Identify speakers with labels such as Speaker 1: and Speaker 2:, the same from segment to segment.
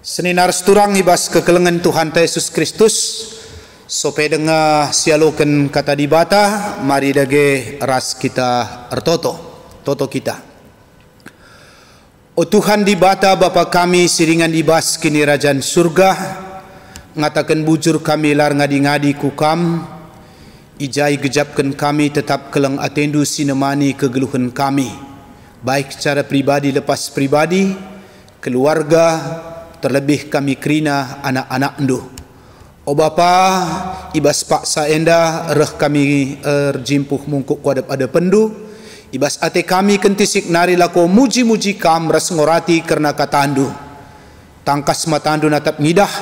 Speaker 1: Seninar seturang ibas kekelengan Tuhan Yesus Kristus sope dengar sialokan kata di bata mari dage ras kita toto kita. O Tuhan di bata Bapa kami siringan ibas kini Rajan surga ngatakan bujur kami lar ngadi-ngadi kukam ijai gejapkan kami tetap keleng atendu sinemani kegeluhan kami baik secara pribadi lepas pribadi keluarga terlebih kami kerina anak-anak ndu. O Bapa, ibas paksa enda reh kami jimpuh mungkuk kuadap ada pendu. Ibas ate kami kentisik nari lako muji-muji kam ras ngorati karena katandu. Tangkas matandu natap ngidah,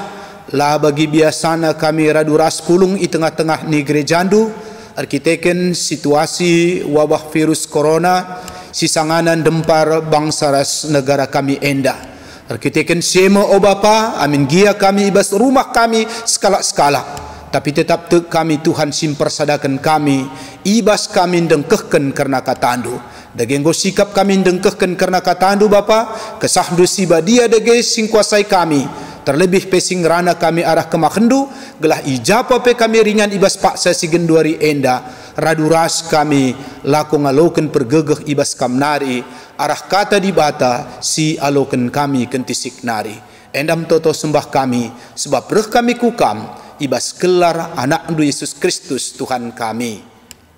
Speaker 1: lah bagi biasana kami radu ras pulung i tengah-tengah ni gerejandu. Arkiteken situasi wabah virus corona, sisanganan dempar bangsa ras negara kami enda. Arkiteken sema o Bapa, amin gia kami ibas rumah kami skala-skala. Tapi tetap kami Tuhan simpersadakan kami, ibas kami dengkehkan karena katandu. Dagenggo sikap kami dengkehkan karena katandu Bapa, kesahdu siba dia dage sing kuasai kami. Terlebih pesing rana kami arah ke makendu, gelah ijapa pe kami ringan ibas paksa si genduari enda. Radu ras kami lako ngaloken pergegeh ibas kamnari arah kata di bata si aloken kami kentisik nari endam toto sembah kami sebab reh kami kukam ibas kelar anak ndu Yesus Kristus Tuhan kami.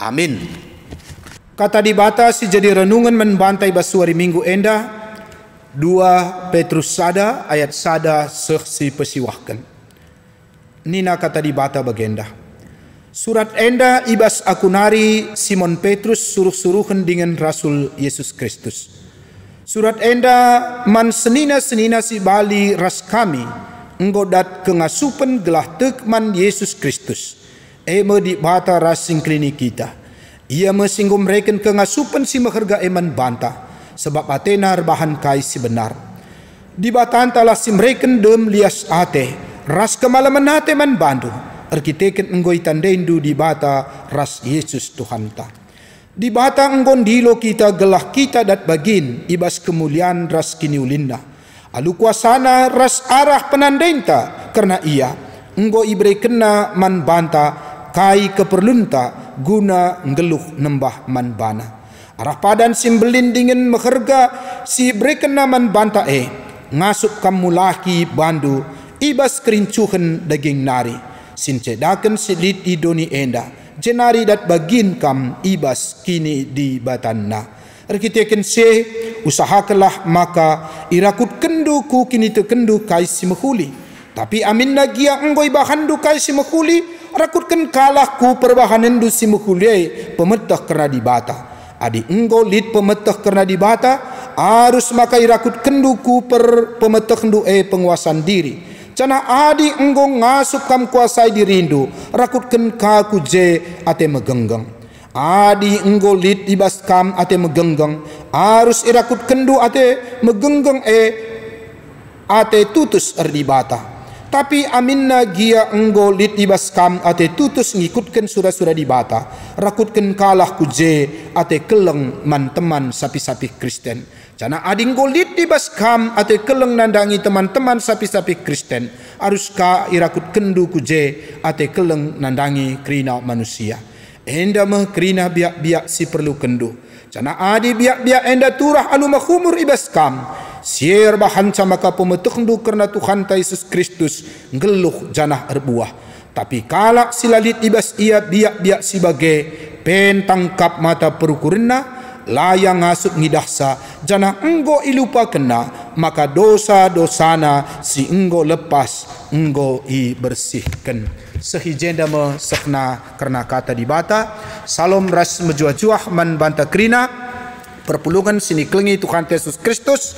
Speaker 1: Amin. Kata di bata si jadi renungan menbantai basuari minggu enda 2 Petrus sada ayat sada si pesiwahkan. Nina kata di bata bagenda. Surat enda ibas akunari Simon Petrus suruh-suruhan dengan Rasul Yesus Kristus. Surat enda man senina si bali ras kami enggodat kengasupen gelah tekman Yesus Kristus. Eme di bata ras singklini kita. Ia mesinggum reken kengasupen si meherga eman banta sebab atenar bahan kai si benar. Di batan talah si mereken dem lias ate ras kemalaman ate man bandu. Arkiteken enggoi tandendu di bata ras Yesus Tuhan ta. Di bata enggon dilo kita gelah kita dat bagin ibas kemuliaan ras kini ulinda. Alu kuasana ras arah penandenta karena ia enggo ibre kena man banta kai keperlunta guna ngeluh nembah man bana. Arah padan simbelin dengan meherga si brekena man banta ngasup kamu laki bandu ibas kerincuhan daging nari. Sincedakan silit idoni enda jenari dat bagin kam ibas kini di batanna. Arkiteken se usahakanlah maka irakut kendu ku kini tekendu kai si mehuli. Tapi amin nagia enggoi bahandu kai si mehuli rakutkan kalah ku perbahanendu si mehuli pemetah kerana di bata. Adi enggo lit pemetah kerana di bata harus maka irakut kendu ku per pemetah ndu penguasaan diri. Cana adi enggo ngasup kam kuasai dirindu rakutkan kaku je ate megenggeng. Adi enggo lit ibas kam ate megenggeng harus irakut kendu ate megenggeng ate tutus erdi bata. Tapi aminna gia enggo lit ibas kam ate tutus ngikutkan surah-surah di bata rakutkan kalah ku je ate keleng man teman sapi-sapi Kristen. Cana ading golit di bas kam ate keleng nandangi teman-teman sapi-sapi Kristen harus ka irakut kendu kuje ate keleng nandangi krina manusia. Enda meh krina biak-biak si perlu kendu. Cana adi biak-biak enda turah alu mahumur ibas kam. Sier bahan sama ka pemetekndu karena Tuhan Yesus Kristus ngeluh janah erbuah. Tapi kalak silalit ibas ia biak-biak si bagai pen tangkap mata perukurna layang ngasup ngidahsa jana enggo ilupa kena maka dosa-dosana si enggo lepas enggo i bersihkan. Sehijenda me sekna karena kata di bata salom ras mejuah-juah man banta krina perpulungan sini kelengi Tuhan Yesus Kristus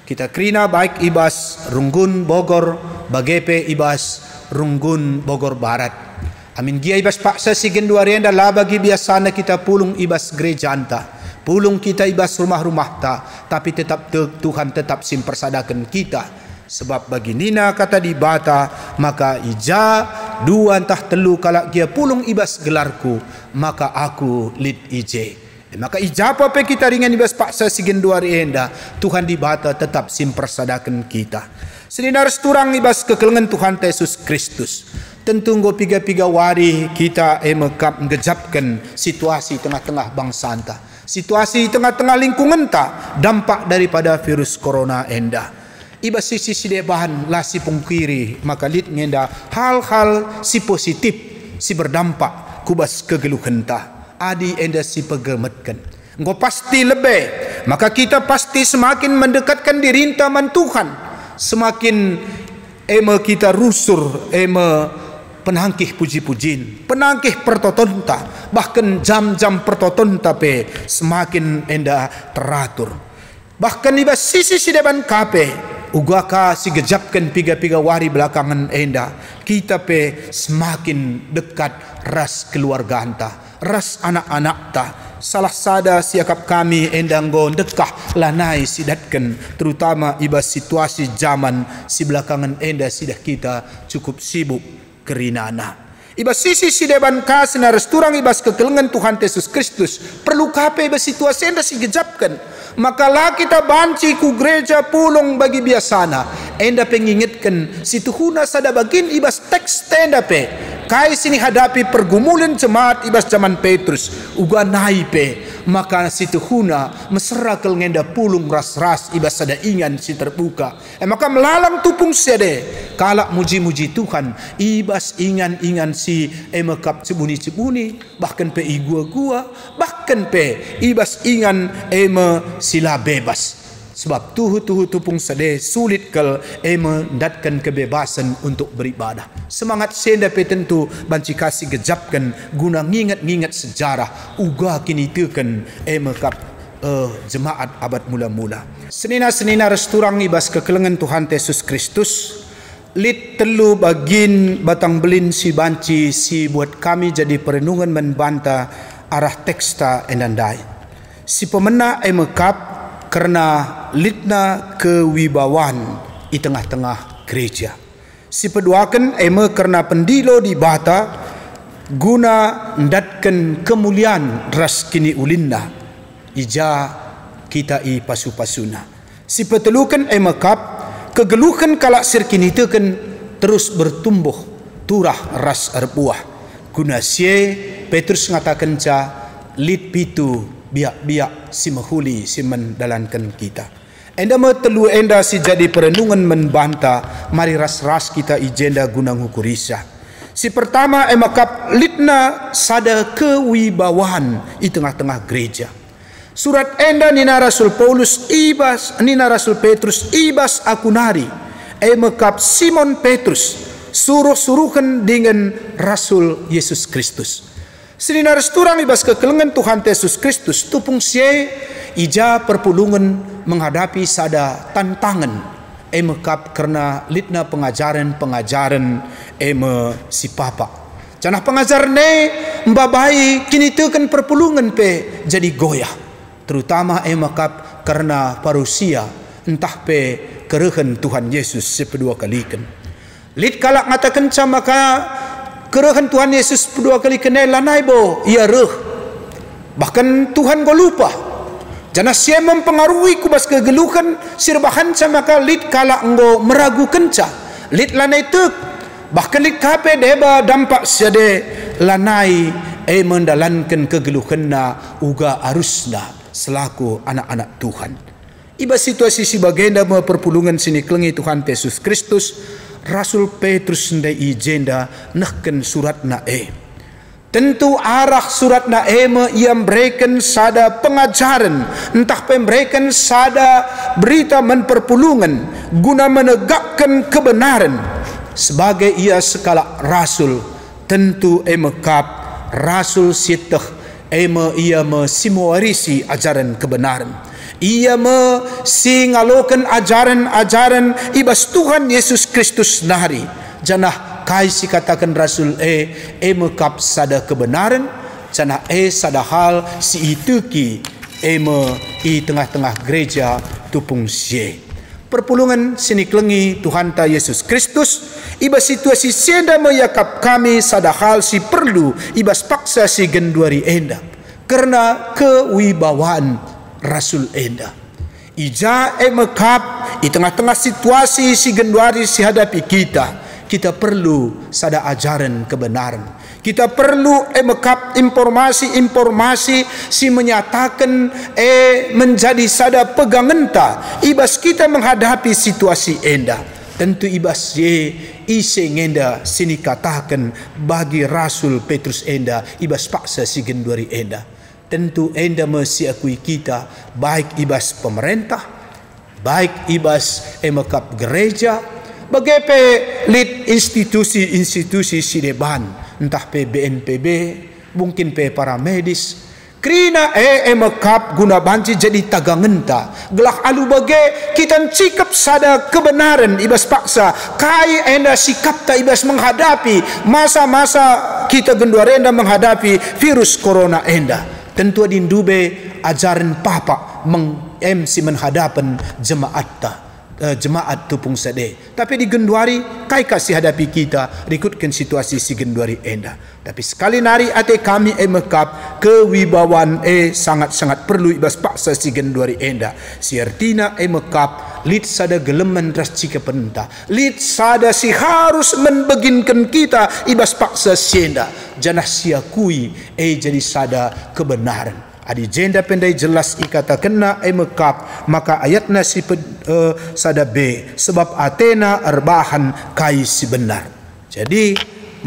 Speaker 1: kita krina baik ibas Runggun Bogor bagepe ibas Runggun Bogor Barat. Amin gia ibas paksa si genduarienda lah bagi biasana kita pulung ibas gereja anta. Pulung kita ibas rumah-rumah ta. Tapi tetap Tuhan tetap simpersadakan kita. Sebab bagi nina kata di bata maka ija dua entah telu kalak gia pulung ibas gelarku maka aku lid ije. Maka ijapa pe kita ringan ibas paksa si genduarienda Tuhan di bata tetap simpersadakan kita. Seninar seturang ibas kekelengan Tuhan Yesus Kristus. Tentu nggo piga-piga wari kita mekap ngejapkan situasi tengah-tengah bangsa anta. Situasi tengah-tengah lingkungan ta dampak daripada virus corona enda. Iba sisi bahan lah si pungkiri maka lit ngenda hal-hal si positif si berdampak kubas kegeluhan ta. Adi enda si pegemetkan. Nggo pasti lebih maka kita pasti semakin mendekatkan diri taman Tuhan. Semakin kita rusur penangkih puji-pujin, penangkih pertotonta, bahkan jam-jam pertotonta pe semakin enda teratur. Bahkan di sisi depan kape, ugaka si gejapkan piga-piga wari belakangan enda, kita pe semakin dekat ras keluarga anta, ras anak-anak ta. Salah sada siakap kami endanggo dekah lanai sidatkan, terutama ibas situasi zaman si belakangan enda sidah kita cukup sibuk kerinana. Ibas sisi si deban kas na resturang ibas kekelengan Tuhan Yesus Kristus perlu kape ibas situasi enda si gejapkan. Maka lah kita banci ku gereja pulong bagi biasana enda pengingatkan si Tuhuna sada bagin ibas teks tenda pe kai sini hadapi pergumulan jemaat ibas zaman Petrus uga naipe maka si Tuhuna mesra kel ngenda pulung ras-ras ibas sada ingan si terbuka maka melalang tupung sede kalak muji-muji Tuhan ibas ingan-ingan si mekap cebuni-cebuni bahkan pe igua-gua bahkan pe ibas ingan sila bebas sebab tuhu tupung sede sulit kel mendatkan kebebasan untuk beribadah. Semangat senda pe tentu banci kasih gejapkan guna ngingat-ngingat sejarah uga kini teken mekap jemaat abad mula-mula. Senina resturang ibas kekelengan Tuhan Yesus Kristus lit telu bagin batang belin si banci si buat kami jadi perenungan membanta arah teksta endandai. Si pemena mekap karena litna kewibawaan di tengah-tengah gereja. Si peduakan karena pendilo di bata guna ndatkan kemuliaan ras kini ulinna ija kita i pasu-pasuna. Si petelukan mekap kegeluhan kalak sirkini teken terus bertumbuh turah ras arbuah. Guna sie Petrus ngatakan ca lit pitu biak-biak si mahuli si mendalankan kita. Enda telu enda si jadi perenungan membanta mari ras-ras kita ijenda gunang hukurisa. Si pertama emakap litna sada kewibawaan di tengah-tengah gereja. Surat enda nina Rasul Paulus ibas nina Rasul Petrus ibas akunari emakap Simon Petrus suruh-suruhan dengan Rasul Yesus Kristus. Seninar resturang ibas kekelengan Tuhan Yesus Kristus tupung sie ija perpulungan menghadapi sada tantangan mekap karena litna pengajaran si papa. Canah pengajar ne mbabai kini teken perpulungan pe jadi goyah. Terutama mekap karena parusia entah pe kerehan Tuhan Yesus sepedua kalikan. Lit kalak ngatakan maka kerehan Tuhan Yesus kedua kali kenal lanai bo ia reh. Bahkan Tuhan go lupa. Jana sia mempengaruhi kubas kegeluhan sirbahan maka lit kala enggo meragu kenca. Lit lanai tek. Bahkan lit kape deba dampak siade lanai mendalankan kegeluhanna uga arusna selaku anak-anak Tuhan. Iba situasi si bagenda perpulungan sini kelengi Tuhan Yesus Kristus Rasul Petrus ndai ijenda nahkan surat na Tentu arah surat na ia memberikan sada pengajaran, entah memberikan sada berita menperpulungan guna menegakkan kebenaran sebagai ia sekala rasul. Tentu mekap rasul sitah ia mesimuarisi ajaran kebenaran. Ia singalokan ajaran-ajaran ibas Tuhan Yesus Kristus nari. Janah kaisi katakan Rasul mekap sada kebenaran, janah sada hal si itu ki i tengah-tengah gereja tupung sie. Perpulungan sini kelengi Tuhan ta Yesus Kristus ibas situasi senda meyakap kami sada hal si perlu ibas paksa si genduari enda karena kewibawaan Rasul enda. Ija mekap di tengah-tengah situasi si genduari si hadapi kita perlu sada ajaran kebenaran. Kita perlu mekap informasi-informasi si menyatakan menjadi sada pegangenta ibas kita menghadapi situasi enda. Tentu ibas ise ngenda sini katakan bagi Rasul Petrus enda ibas paksa si genduari enda. Tentu enda mesti akui kita baik ibas pemerintah, baik ibas mekap gereja, bagaimana lid institusi-institusi si deban, entah BNPB, mungkin para medis. Kerana mekap guna banci jadi tagangenta. Gelah alu bagai kita cikap sada kebenaran ibas paksa. Kai enda sikap ta ibas menghadapi masa-masa kita genduar enda menghadapi virus corona enda. Tentu dindube ajaran papa si menghadapan jemaat tupung sade. Tapi di genduari kai kasih hadapi kita rikutkan situasi si genduari enda. Tapi sekali nari ate kami mekap kewibawaan sangat-sangat perlu ibas paksa si genduari enda. Si artina mekap lid sada geleman ras cika penta. Lid sada si harus menbeginkan kita ibas paksa sienda. Janah siakui jadi sada kebenaran. Adi jenda pendai jelas ikata kena mekap maka ayatna si sada B sebab Athena erbahan kai si benar. Jadi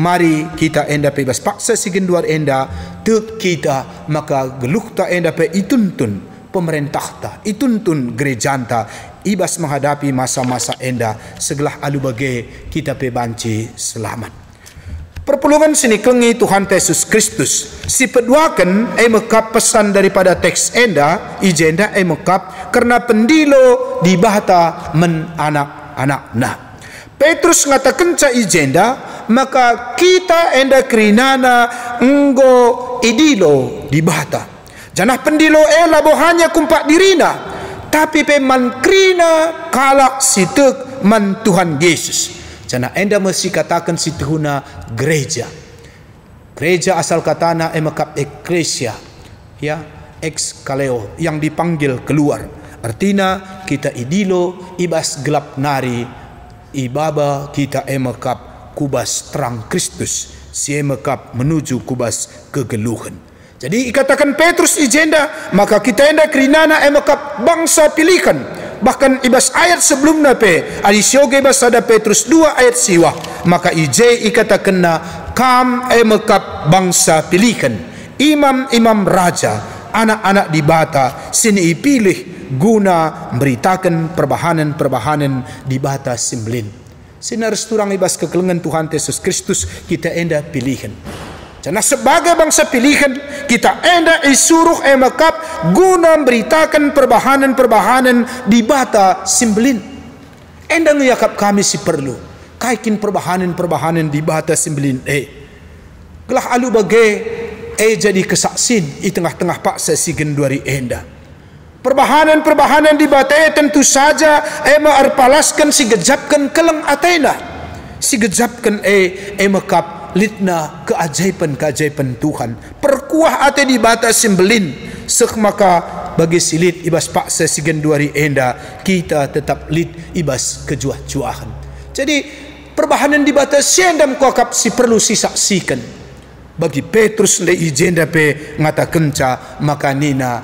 Speaker 1: mari kita enda bebas paksa si genduar enda tuk kita maka geluhta enda pe ituntun pemerintah ta ituntun gerejanta ibas menghadapi masa-masa enda segelah alu bage kita pe banci selamat. Perpulungan sini kengi Tuhan Yesus Kristus si peduakan mekap pesan daripada teks enda ijenda mekap karena pendilo dibahata men anak-anak nah. Petrus ngatakan ca ijenda maka kita enda kerinana enggo idilo dibahata. Janah pendilo labo hanya kumpak dirina tapi peman krina kalak sitek man Tuhan Yesus. Jana enda mesti katakan si tuhuna gereja. Gereja asal katana mekap eklesia, ya, ex kaleo yang dipanggil keluar. Artinya kita idilo ibas gelap nari, ibaba kita mekap kubas terang Kristus, si mekap menuju kubas kegeluhan. Jadi ikatakan Petrus ijenda maka kita enda kerinana mekap bangsa pilihan. Bahkan ibas ayat sebelumnya adi sioge ibas ada Petrus 2 ayat siwa maka ije ikatakenna kam mekap bangsa pilihan imam-imam raja anak-anak dibata sini ipilih guna beritakan perbahanan-perbahanan dibata simlin sinar turang ibas kekelengan Tuhan Yesus Kristus kita enda pilihan. Karena sebagai bangsa pilihan kita enda isuruh mekap guna beritakan perbahanan-perbahanan di bata simbelin. Enda ngeyakap kami si perlu kaikin perbahanan-perbahanan di bata simbelin gelah alu bagai jadi kesaksin di tengah-tengah paksa si genduari enda. Perbahanan-perbahanan di bata tentu saja erpalaskan si gejapkan keleng Athena. Si gejapkan mekap litna keajaiban-keajaiban Tuhan perkuah ate di batas sembelin sek maka bagi silit ibas paksa si genduari enda kita tetap lit ibas kejuah-juahan. Jadi perbahanan di batas siendam kuakap si perlu sisaksikan bagi Petrus le ijenda pe ngatakenca maka nina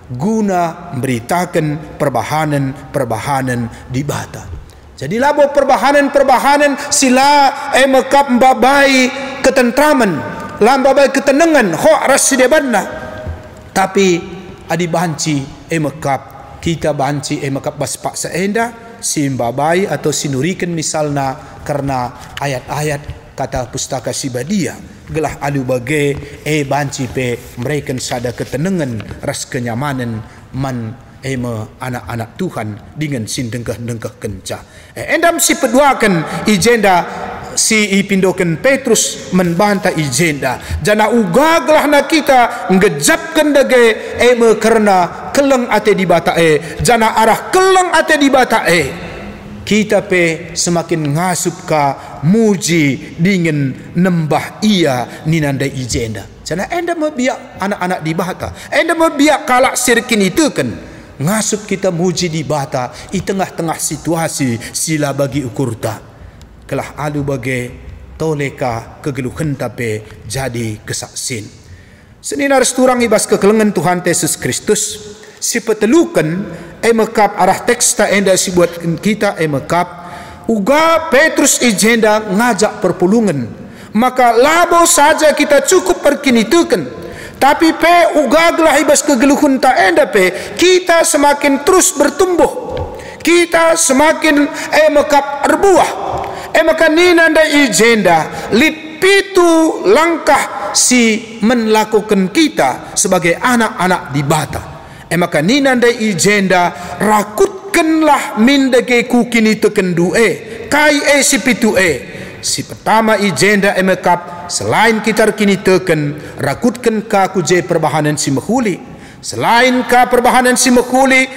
Speaker 1: guna memberitakan perbahanan-perbahanan di bata. Jadi labo perbahanan-perbahanan sila mekap mbabai ketentraman, lambabai ketenangan, ho rasidebanna. Tapi adi banci mekap kita banci mekap bas paksa enda si mbabai atau sinurikan misalna karena ayat-ayat kata pustaka Sibadia gelah alu bagai banci pe mereka sada ketenangan ras kenyamanan man anak-anak Tuhan dengan sindengkah-dengkah kenca. Endam si peduakan ijenda si ipindokan Petrus membantah ijenda. Jana ugaglah na kita ngejapkan dage karena keleng ate di bata jana arah keleng ate di bata kita pe semakin ngasup ka muji dengan nembah ia ninanda ijenda. Jana enda mebiak anak-anak di bata. Enda mebiak kalak sirkin itu kan. ngasut kita muji di bata i tengah-tengah situasi sila bagi ukur ta kelah alu bagi toleka kegeluhan tape jadi kesaksin seninar seturang ibas kekelengan Tuhan Yesus Kristus si petelukan mekap arah teks ta enda si buat kita mekap uga Petrus ijenda ngajak perpulungan maka labo saja kita cukup perkinitukan tapi pe ugaglah ibas kegeluhun ta enda pe kita semakin terus bertumbuh kita semakin mekap erbuah maka ninanda ijenda lit pitu langkah si melakukan kita sebagai anak-anak di bata maka ninanda ijenda rakutkanlah mindage kukini teken due kai si pitu si pertama ijenda mekap selain kita kini teken rakutkan ka kuje perbahanan si mehuli selain ka perbahanan si mehuli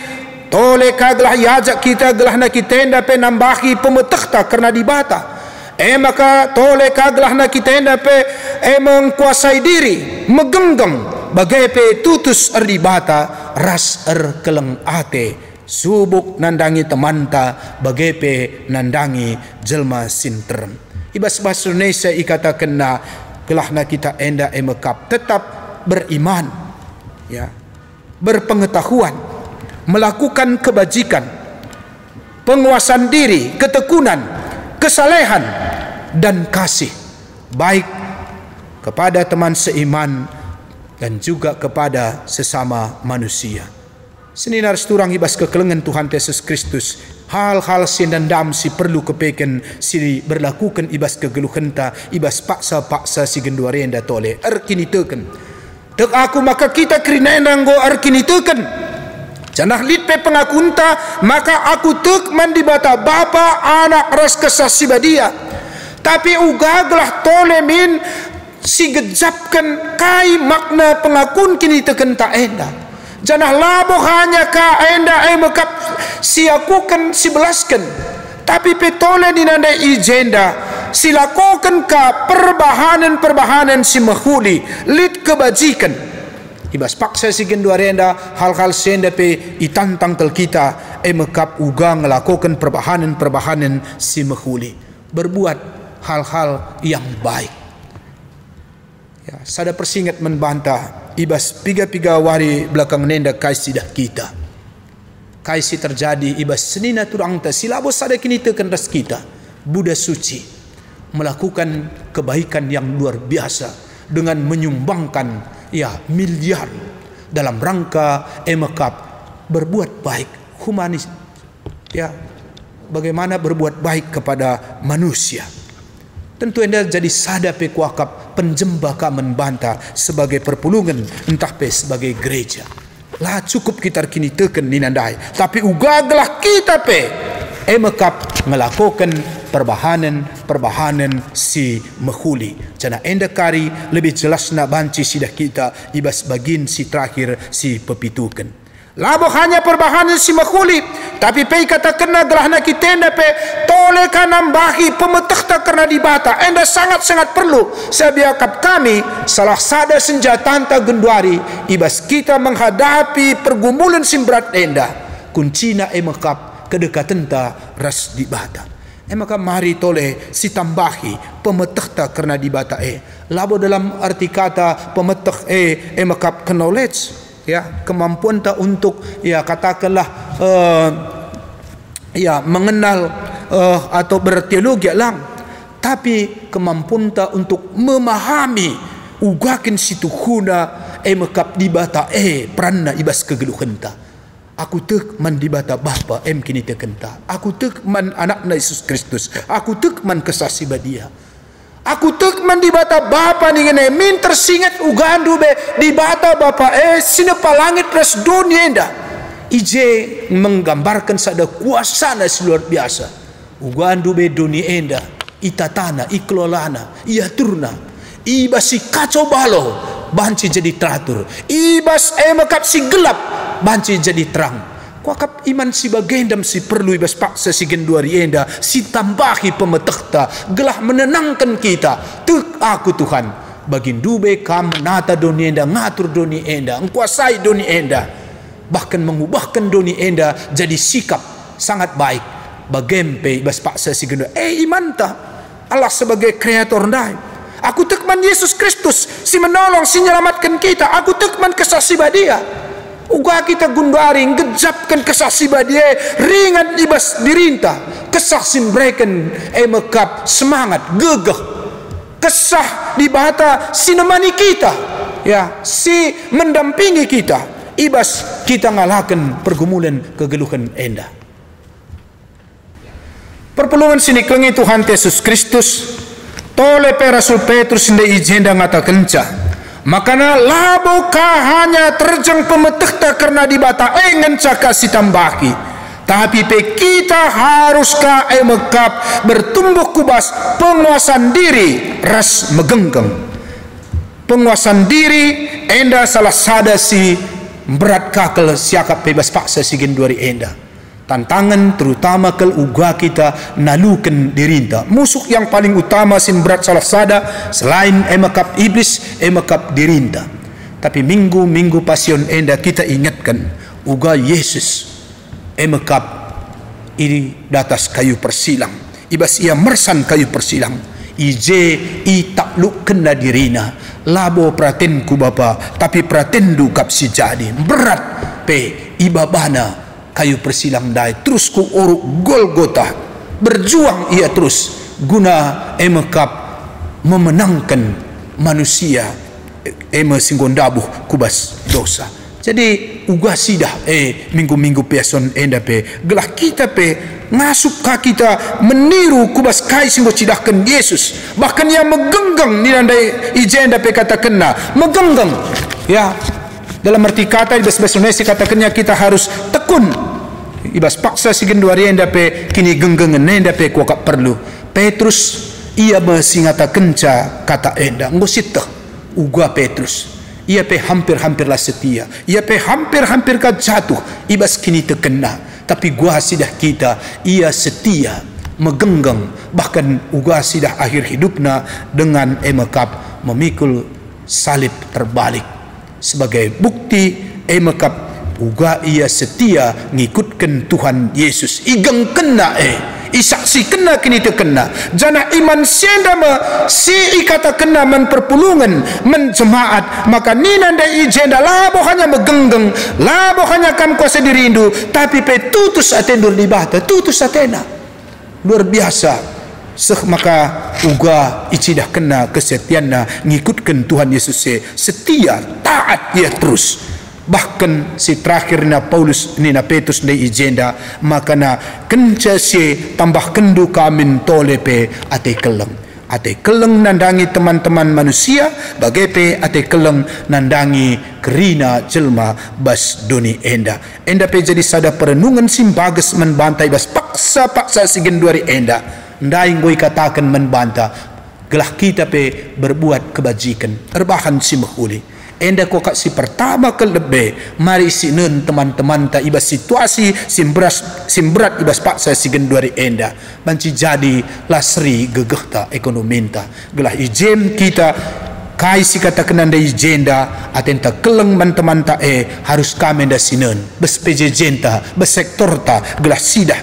Speaker 1: tole ka gelah yajak kita gelah na kitenda pe nambahi pemetekta karena dibata maka tole ka gelah na kitenda pe mengkuasai diri megenggam bagai pe tutus erdibata ras keleng ate subuk nandangi temanta bagai pe nandangi jelma sinterem ibas bahasa Indonesia ikatakan na kelahna kita enda mekap tetap beriman ya berpengetahuan melakukan kebajikan penguasaan diri ketekunan kesalehan dan kasih baik kepada teman seiman dan juga kepada sesama manusia seninar seturang ibas kekelengan Tuhan Yesus Kristus hal-hal sindandam si perlu kepeken si berlakukan ibas kegeluhenta ibas paksa-paksa si genduarenda tole erkini teken tek aku maka kita kerinendang go erkini teken janah litpe pengakunta maka aku tek mandibata bapa anak ras kesasi badia tapi ugaglah tole min si gejapkan kai makna pengakun kini teken tak enda janah labo hanya ka enda mekap siakukan si belaskan tapi petole dinanda ijenda silakukan ka perbahanan si mahuli lit kebajikan ibas paksa si genduarenda hal-hal senda pe itantang kel kita mekap uga ngelakukan perbahanan si mahuli berbuat hal-hal yang baik ya sada persingat membantah ibas piga-piga wari belakang nenda kaisi dah kita kaisi terjadi ibas senina turang ta silabo sada kini tekan ras kita Buddha suci melakukan kebaikan yang luar biasa dengan menyumbangkan ya miliar dalam rangka mekap berbuat baik humanis ya bagaimana berbuat baik kepada manusia tentu anda jadi sada pe kuakap penjembaka membantah sebagai perpulungan entah pe sebagai gereja lah cukup kita kini teken ninandai tapi ugaglah kita pe mekap melakukan perbahanan si mehuli jana enda kari lebih jelas nak banci sidah kita ibas bagin si terakhir si pepitukan labo hanya perbahanan si mehuli tapi pe kata kena gelahna kitenda pe tole kanambahi pemetekta karena dibata enda sangat-sangat perlu sebiakap kami salah sada senjatanta genduari ibas kita menghadapi pergumulan simberat enda kuncina mekap kedekatan ta ras dibata maka mari tole si tambahi pemetekta karena dibata labo dalam arti kata pemetek mekap knowledge ya kemampuan tak untuk ya katakanlah ya mengenal atau berteologi lang tapi kemampuan tak untuk memahami ugakin situ huna mekap dibata peranna ibas kegeluhan ta aku tek man dibata bapa kini tekenta aku tek man anak Yesus Kristus aku tek man kesasi badia aku tek man dibata bapa ningene min tersingat ugandu be dibata bapa sinepa langit res dunia enda ije menggambarkan sada kuasa na luar biasa ugandu be dunia enda itatana iklolana iaturna ibasi kacau balau banci jadi teratur ibas mekap si gelap banci jadi terang kuakap iman si bagendam si perlu ibas paksa si genduari enda si tambahi pemetekta gelah menenangkan kita tek aku Tuhan bagin dube kam menata dunia enda ngatur dunia enda engkuasai dunia enda bahkan mengubahkan doni enda jadi sikap sangat baik bagempe ibas paksa si gendua imanta Allah sebagai kreator ndai. Aku tekman Yesus Kristus si menolong si menyelamatkan kita. Aku tekman kesaksian dia. Uga kita gundaring gejapkan kesaksian dia ringan ibas dirinta kesaksian breken mekap semangat gegah kesah di bata si nemani kita ya si mendampingi kita ibas kita ngalahkan pergumulan kegeluhan enda. Perpulungan sini kelengi Tuhan Yesus Kristus tole pe Rasul Petrus inde ijenda ngata kenca makana labo ka hanya terjang pemetehta karena dibata ngenca kasih tambaki tapi pe kita harus ka mekap bertumbuh kubas penguasaan diri ras megenggeng penguasaan diri enda salah sada si berat kakel siakap bebas paksa si genduari enda tantangan terutama kel uga kita nalukan dirinta musuh yang paling utama sin berat salah sada selain emakap iblis emakap dirinta tapi minggu pasion enda kita ingatkan uga Yesus emakap ini datas kayu persilang ibas ia mersan kayu persilang ije i takluk kena dirina labo pratinku bapa tapi pratendu kap si jadi berat pe ibabana kayu persilang dai terus ku uruk Golgota berjuang ia terus guna emekap memenangkan manusia singgondabuh kubas dosa. Jadi uga sidah minggu peson enda pe gelah kita pe ngasup ka kita meniru kubas kai singgo cidahkan Yesus bahkan yang megenggang ni nandai ijenda pe kata kena megenggang ya dalam arti kata ibas Indonesia katakannya kita harus tekun ibas paksa si genduari enda pe kini genggengen enda pe kuakap perlu Petrus ia bersingata kenca kata enda ngosita uga Petrus ia pe hampir lah setia ia pe hampir ka jatuh ibas kini terkena tapi gua sidah kita ia setia megenggang bahkan uga sidah akhir hidupna dengan emakap memikul salib terbalik sebagai bukti emakap uga ia setia ngikutkan Tuhan Yesus igeng kena isaksi kena kini terkena jana iman sienda si ikata kena men perpulungan men jemaat maka ninanda ijenda labo hanya megenggeng labo hanya kam kuasa dirindu tapi pe tutus atendur di bata tutus atena luar biasa maka uga icidah kena kesetianna ngikutkan Tuhan Yesus setia taat ia terus bahkan si terakhirnya Paulus nina Petrus di ijenda makana kenca si tambah kendu kamin tolepe ate keleng nandangi teman-teman manusia bagepe ate keleng nandangi kerina jelma bas doni enda pe jadi sada perenungan simbages menbantai bas paksa si genduari enda ndai ngoi katakan menbanta gelah kita pe berbuat kebajikan erbahan si mahuli enda ko si pertama kelebe mari si nun teman-teman ta ibas situasi simberat ibas paksa si genduari enda banci jadi lasri gegehta ekonominta gelah ijem kita kai si kata kenanda ijenda atenta keleng teman ta harus kami da sinun bes pejejenta bes sektor ta gelah sidah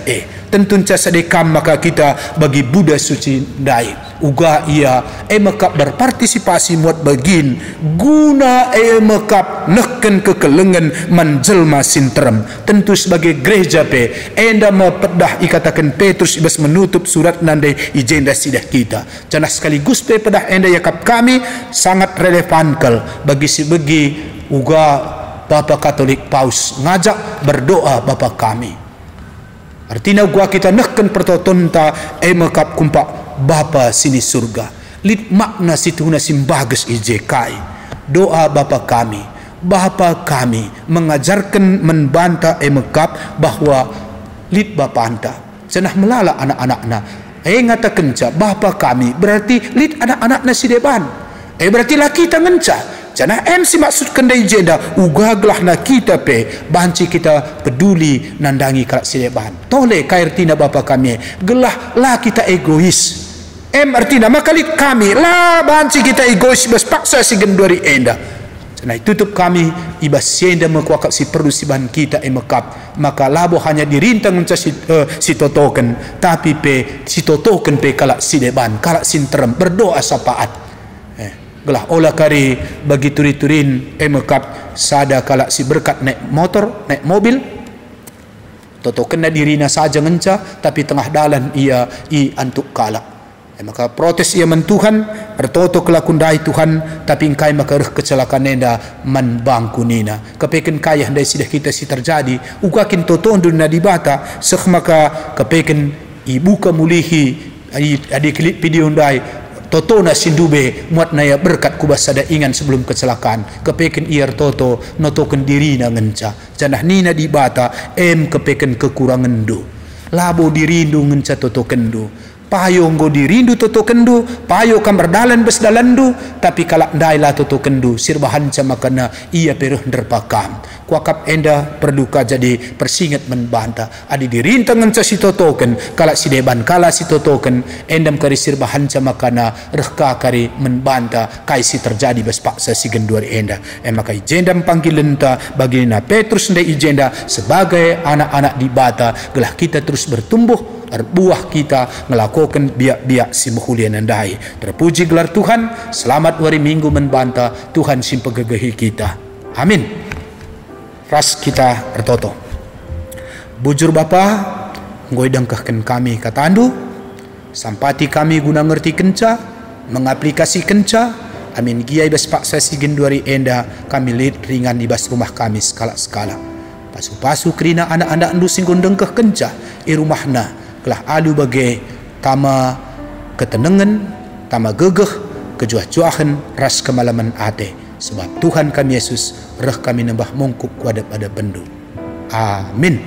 Speaker 1: tentunca sedekam maka kita bagi Buddha suci dai uga ia mekap berpartisipasi muat bagin guna mekap neken kekelengan menjelma sinterem tentu sebagai gereja pe enda mepedah ikatakan Petrus ibas menutup surat nandai ijenda sidah kita jana sekaligus pe pedah enda yakap kami sangat relevan bagi uga Bapa Katolik Paus ngajak berdoa Bapa kami artinya gua kita neken pertotonta mekap kumpak Bapa sini surga lit makna situna simbages ijekai doa Bapa kami mengajarkan menbanta mekap bahwa lit Bapa anta cenah melala anak-anakna ngata kenca Bapa kami berarti lit anak-anakna si deban berarti lah kita ngenca cenah si maksud kendai jenda ugaglah na kita pe banci kita peduli nandangi kalak sileban tole kairtina Bapa kami gelah lah kita egois artina makalit kami lah banci kita egois bes paksa si genduari enda Nah tutup kami ibas sienda mekuakak si perlu si bahan kita emekap, maka labo hanya dirintang menca si totoken, tapi pe si totoken pe kalak si deban kalak sinterem berdoa sapaat gelah olah kari bagi turi-turin emekap sada kalak si berkat naik motor naik mobil totoken na dirina saja ngenca, tapi tengah dalan ia antuk kalak. Maka protes ia mentuhan ertoto kelakundai Tuhan, tapi ingkai maka kecelakaan nenda menbangku nina kepeken kaya handai sidah kita si terjadi ugakin toton dunia di bata sek maka kepeken ibu kemulihi adik klip video ndai toto na sindube muat naya berkat kubas sada ingan sebelum kecelakaan kepeken iar toto notoken diri na ngenca janah nina di bata kepeken kekurangan do labo dirindu ngenca toto kendo payo nggo dirindu toto kendu payo kam berdalan bes dalandu tapi kalak ndailah toto kendu sirbahan camakana ia peruh derpakam kuakap enda perduka jadi persingat membanta adi dirintang ngenca si totoken kalak si deban kala si totoken endam kari sirbahan camakana rehka kari membanta kai si terjadi bes paksa si genduar enda maka ijendam panggilenta bagina Petrus ndai ijenda sebagai anak-anak di bata gelah kita terus bertumbuh buah kita melakukan biak-biak si muhulian andai. Terpuji gelar Tuhan, selamat hari Minggu membanta Tuhan simpegegehi kita. Amin. Ras kita bertoto. Bujur Bapa, ngoi dangkahkan kami katandu, sampati kami guna ngerti kenca, mengaplikasi kenca, amin giai bas paksa si genduari enda, kami lid ringan di bas rumah kami skala-skala. Pasu-pasu kerina anak-anak andu singgung dengkah kenca, rumahna, kelah alu bagai tama ketenangan, tama gegeh, kejuah-juahan, ras kemalaman ate. Sebab Tuhan kami Yesus, reh kami nembah mongkuk pada bendu. Amin.